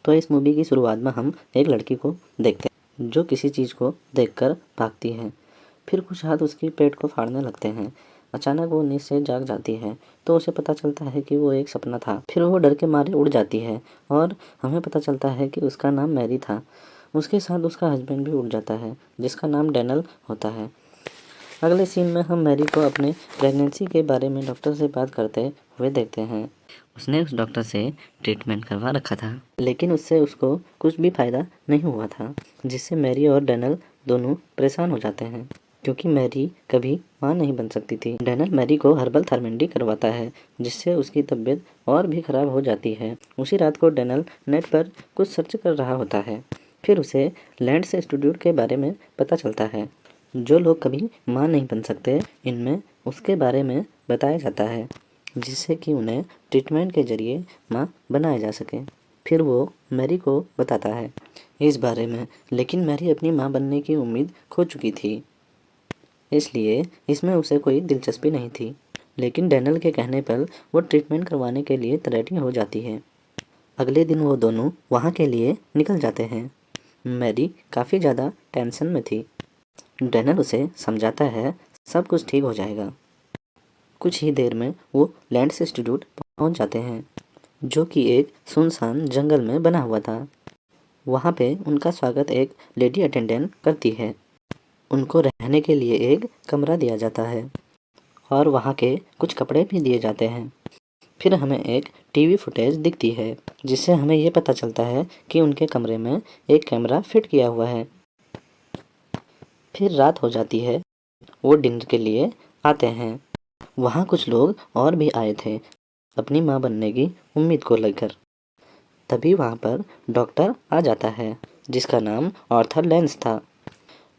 तो इस मूवी की शुरुआत में हम एक लड़की को देखते हैं जो किसी चीज़ को देखकर भागती है। फिर कुछ हाथ उसके पेट को फाड़ने लगते हैं। अचानक वो नींद से जाग जाती है तो उसे पता चलता है कि वो एक सपना था। फिर वो डर के मारे उड़ जाती है और हमें पता चलता है कि उसका नाम मैरी था। उसके साथ उसका हस्बैंड भी उड़ जाता है जिसका नाम डैनल होता है। अगले सीन में हम मैरी को अपने प्रेगनेंसी के बारे में डॉक्टर से बात करते हुए देखते हैं। उसने उस डॉक्टर से ट्रीटमेंट करवा रखा था लेकिन उससे उसको कुछ भी फायदा नहीं हुआ था, जिससे मैरी और डैनल दोनों परेशान हो जाते हैं क्योंकि मैरी कभी मां नहीं बन सकती थी। डैनल मैरी को हर्बल थर्मेंडी करवाता है जिससे उसकी तबीयत और भी खराब हो जाती है। उसी रात को डैनल नेट पर कुछ सर्च कर रहा होता है। फिर उसे लैंड्स इंस्टीट्यूट के बारे में पता चलता है। जो लोग कभी मां नहीं बन सकते इनमें उसके बारे में बताया जाता है जिससे कि उन्हें ट्रीटमेंट के जरिए मां बनाया जा सके। फिर वो मैरी को बताता है इस बारे में, लेकिन मैरी अपनी मां बनने की उम्मीद खो चुकी थी, इसलिए इसमें उसे कोई दिलचस्पी नहीं थी। लेकिन डैनल के कहने पर वो ट्रीटमेंट करवाने के लिए रेडी हो जाती है। अगले दिन वो दोनों वहाँ के लिए निकल जाते हैं। मैरी काफ़ी ज़्यादा टेंशन में थी। डैनल उसे समझाता है सब कुछ ठीक हो जाएगा। कुछ ही देर में वो लैंड्स इंस्टीट्यूट पहुँच जाते हैं जो कि एक सुनसान जंगल में बना हुआ था। वहाँ पे उनका स्वागत एक लेडी अटेंडेंट करती है। उनको रहने के लिए एक कमरा दिया जाता है और वहाँ के कुछ कपड़े भी दिए जाते हैं। फिर हमें एक टीवी फुटेज दिखती है जिससे हमें ये पता चलता है कि उनके कमरे में एक कैमरा फिट किया हुआ है। फिर रात हो जाती है। वो डिनर के लिए आते हैं। वहाँ कुछ लोग और भी आए थे अपनी माँ बनने की उम्मीद को लेकर। तभी वहाँ पर डॉक्टर आ जाता है जिसका नाम आर्थर लेंस था।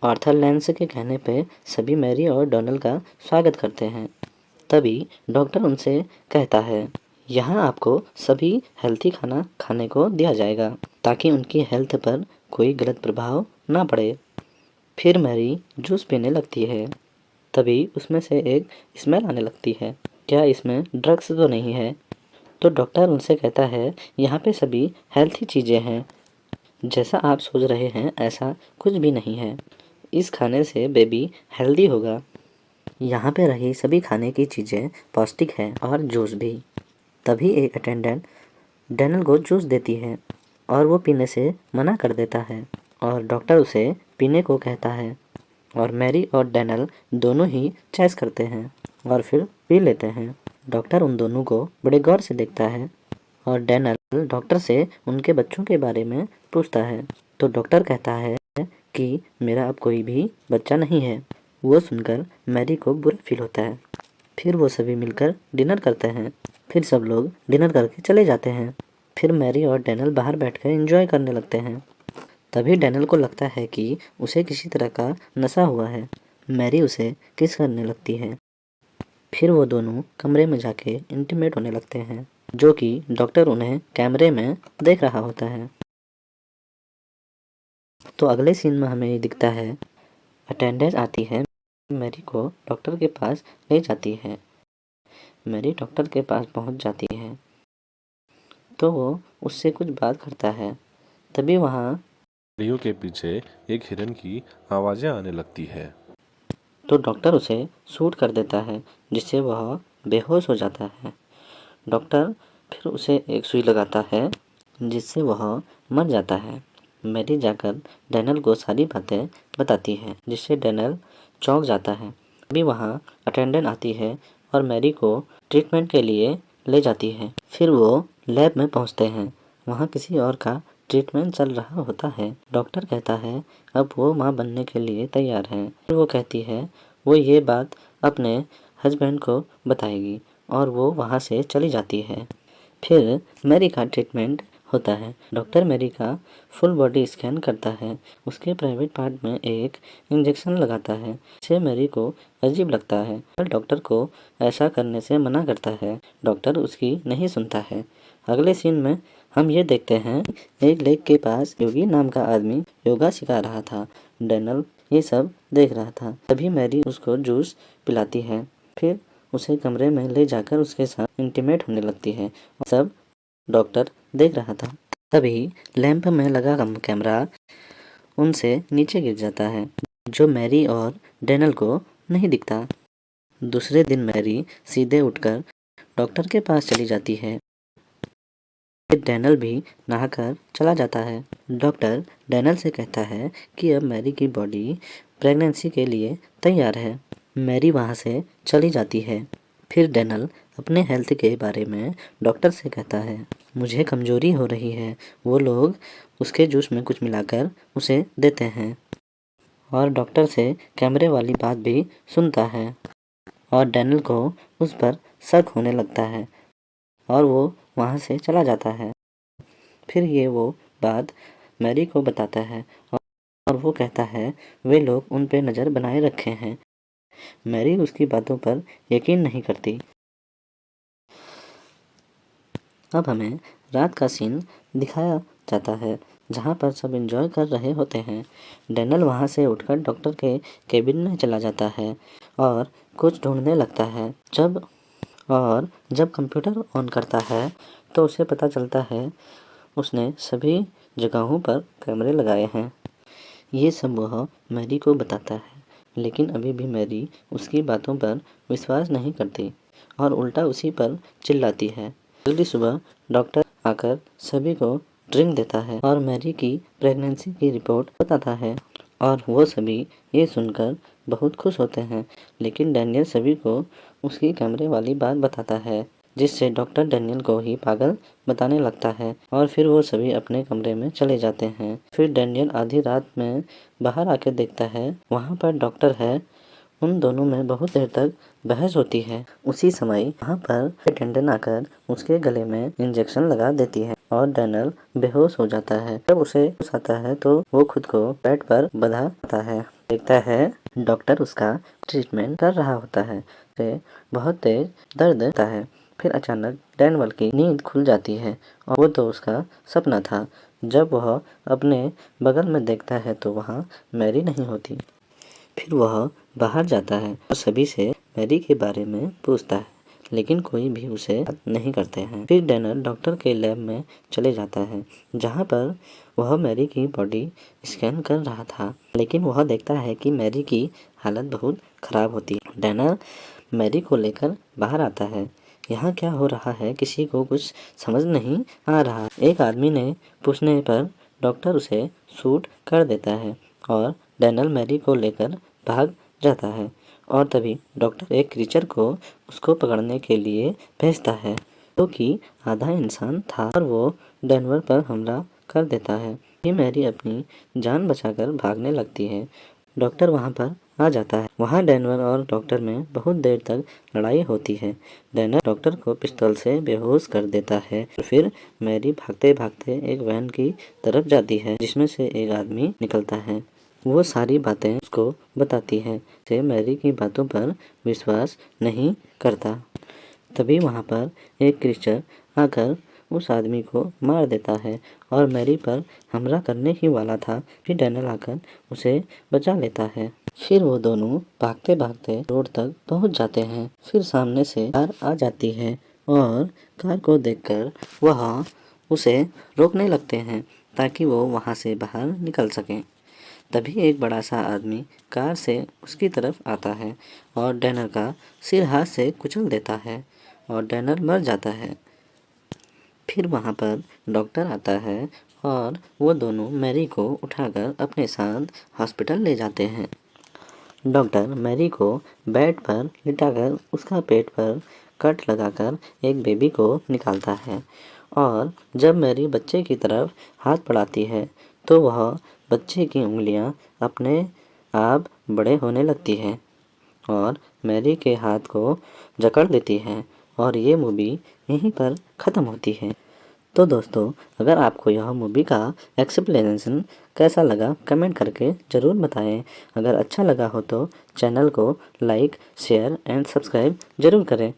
आर्थर लेंस के कहने पे सभी मैरी और डोनल का स्वागत करते हैं। तभी डॉक्टर उनसे कहता है यहाँ आपको सभी हेल्थी खाना खाने को दिया जाएगा ताकि उनकी हेल्थ पर कोई गलत प्रभाव ना पड़े। फिर मैरी जूस पीने लगती है। तभी उसमें से एक स्मेल आने लगती है। क्या इसमें ड्रग्स तो नहीं है? तो डॉक्टर उनसे कहता है यहाँ पे सभी हेल्थी चीज़ें हैं, जैसा आप सोच रहे हैं ऐसा कुछ भी नहीं है। इस खाने से बेबी हेल्दी होगा। यहाँ पे रही सभी खाने की चीज़ें पौष्टिक हैं और जूस भी। तभी एक अटेंडेंट डैनल को जूस देती है और वो पीने से मना कर देता है और डॉक्टर उसे पीने को कहता है और मैरी और डैनल दोनों ही चॉइस करते हैं और फिर पी लेते हैं। डॉक्टर उन दोनों को बड़े गौर से देखता है और डैनल डॉक्टर से उनके बच्चों के बारे में पूछता है तो डॉक्टर कहता है कि मेरा अब कोई भी बच्चा नहीं है। वो सुनकर मैरी को बुरा फील होता है। फिर वो सभी मिलकर डिनर करते हैं। फिर सब लोग डिनर करके चले जाते हैं। फिर मैरी और डैनल बाहर बैठकर एंजॉय करने लगते हैं। तभी डैनल को लगता है कि उसे किसी तरह का नशा हुआ है। मैरी उसे किस करने लगती है। फिर वो दोनों कमरे में जाके इंटीमेट होने लगते हैं जो कि डॉक्टर उन्हें कैमरे में देख रहा होता है। तो अगले सीन में हमें ये दिखता है अटेंडेंस आती है, मैरी को डॉक्टर के पास ले जाती है। मैरी डॉक्टर के पास पहुंच जाती है तो वो उससे कुछ बात करता है। तभी वहाँ रियो के पीछे एक हिरन की आवाज़ें आने लगती है। तो डॉक्टर उसे शूट कर देता है जिससे वह बेहोश हो जाता है। डॉक्टर फिर उसे एक सुई लगाता है जिससे वह मर जाता है। मैरी जाकर डैनल को सारी बातें बताती है जिससे डैनल चौंक जाता है। अभी वहाँ अटेंडेंट आती है और मैरी को ट्रीटमेंट के लिए ले जाती है। फिर वो लैब में पहुँचते हैं। वहाँ किसी और का ट्रीटमेंट चल रहा होता है। डॉक्टर कहता है अब वो माँ बनने के लिए तैयार है। फिर वो कहती है वो ये बात अपने हस्बैंड को बताएगी और वो वहाँ से चली जाती है। फिर मैरी का ट्रीटमेंट होता है। डॉक्टर मैरी का फुल बॉडी स्कैन करता है। उसके प्राइवेट पार्ट में एक इंजेक्शन लगाता है जिससे मैरी को अजीब लगता है पर डॉक्टर को ऐसा करने से मना करता है। डॉक्टर उसकी नहीं सुनता है। अगले सीन में हम ये देखते हैं एक लेक के पास योगी नाम का आदमी योगा सिखा रहा था। डैनल ये सब देख रहा था। तभी मैरी उसको जूस पिलाती है। फिर उसे कमरे में ले जाकर उसके साथ इंटीमेट होने लगती है। सब डॉक्टर देख रहा था। तभी लैंप में लगा कैमरा उनसे नीचे गिर जाता है, जो मैरी और डैनियल को नहीं दिखता। दूसरे दिन मैरी सीधे उठकर डॉक्टर के पास चली जाती है। फिर डैनियल भी नहाकर चला जाता है। डॉक्टर डैनियल से कहता है कि अब मैरी की बॉडी प्रेगनेंसी के लिए तैयार है। मैरी वहाँ से चली जाती है। फिर डैनियल अपने हेल्थ के बारे में डॉक्टर से कहता है, मुझे कमजोरी हो रही है। वो लोग उसके जूस में कुछ मिलाकर उसे देते हैं और डॉक्टर से कैमरे वाली बात भी सुनता है और डैनियल को उस पर शक होने लगता है और वो वहाँ से चला जाता है। फिर ये वो बात मैरी को बताता है और वो कहता है वे लोग उन पे नज़र बनाए रखे हैं। मैरी उसकी बातों पर यकीन नहीं करती। अब हमें रात का सीन दिखाया जाता है जहाँ पर सब एंजॉय कर रहे होते हैं। डैनियल वहाँ से उठकर डॉक्टर के केबिन में चला जाता है और कुछ ढूंढने लगता है। जब कंप्यूटर ऑन करता है तो उसे पता चलता है उसने सभी जगहों पर कैमरे लगाए हैं। ये सब वह मैरी को बताता है, लेकिन अभी भी मैरी उसकी बातों पर विश्वास नहीं करती और उल्टा उसी पर चिल्लाती है। जल्दी सुबह डॉक्टर आकर सभी को ड्रिंक देता है और मैरी की प्रेगनेंसी की रिपोर्ट बताता है और वो सभी ये सुनकर बहुत खुश होते हैं। लेकिन डैनियल सभी को उसकी कैमरे वाली बात बताता है, जिससे डॉक्टर डैनियल को ही पागल बताने लगता है और फिर वो सभी अपने कमरे में चले जाते हैं। फिर डैनियल आधी रात में बाहर आके देखता है वहाँ पर डॉक्टर है। उन दोनों में बहुत देर तक बहस होती है। उसी समय वहाँ पर अटेंडेंट आकर उसके गले में इंजेक्शन लगा देती है और डैनियल बेहोश हो जाता है। जब उसे होश आता है तो वो खुद को बेड पर बंधा है। देखता है डॉक्टर उसका ट्रीटमेंट कर रहा होता है। उसे बहुत तेज दर्द होता है। फिर अचानक डैनियल की नींद खुल जाती है और वो तो उसका सपना था। जब वह अपने बगल में देखता है तो वहाँ मैरी नहीं होती। फिर वह बाहर जाता है और सभी से मैरी के बारे में पूछता है, लेकिन कोई भी उसे बात नहीं करते हैं। फिर डैनियल डॉक्टर के लैब में चले जाता है, जहाँ पर वह मैरी की बॉडी स्कैन कर रहा था, लेकिन वह देखता है कि मैरी की हालत बहुत खराब होती है। डैनियल मैरी को लेकर बाहर आता है। यहाँ क्या हो रहा है किसी को कुछ समझ नहीं आ रहा। एक आदमी ने पूछने पर डॉक्टर उसे शूट कर देता है और डैनियल मैरी को लेकर भाग जाता है और तभी डॉक्टर एक क्रीचर को उसको पकड़ने के लिए भेजता है, जो कि आधा इंसान था और वो डैनियल पर हमला कर देता है। ये मैरी अपनी जान बचाकर भागने लगती है। डॉक्टर वहाँ पर आ जाता है। वहाँ डैनियल और डॉक्टर में बहुत देर तक लड़ाई होती है। डैनियल डॉक्टर को पिस्तौल से बेहोश कर देता है। फिर मैरी भागते भागते एक वैन की तरफ जाती है, जिसमें से एक आदमी निकलता है। वो सारी बातें उसको बताती है। से मैरी की बातों पर विश्वास नहीं करता। तभी वहाँ पर एक क्रीचर आकर उस आदमी को मार देता है और मैरी पर हमला करने ही वाला था। फिर डैनियल आकर उसे बचा लेता है। फिर वो दोनों भागते भागते रोड तक पहुँच जाते हैं। फिर सामने से कार आ जाती है और कार को देखकर वह उसे रोकने लगते हैं ताकि वो वहाँ से बाहर निकल सकें। तभी एक बड़ा सा आदमी कार से उसकी तरफ आता है और डैनियल का सिर हाथ से कुचल देता है और डैनियल मर जाता है। फिर वहाँ पर डॉक्टर आता है और वो दोनों मैरी को उठाकर अपने साथ हॉस्पिटल ले जाते हैं। डॉक्टर मैरी को बेड पर लिटाकर उसका पेट पर कट लगाकर एक बेबी को निकालता है और जब मैरी बच्चे की तरफ हाथ बढ़ाती है तो वह बच्चे की उंगलियां अपने आप बड़े होने लगती है और मैरी के हाथ को जकड़ लेती है और ये मूवी यहीं पर ख़त्म होती है। तो दोस्तों, अगर आपको यह मूवी का एक्सप्लेनेशन कैसा लगा कमेंट करके ज़रूर बताएं। अगर अच्छा लगा हो तो चैनल को लाइक शेयर एंड सब्सक्राइब ज़रूर करें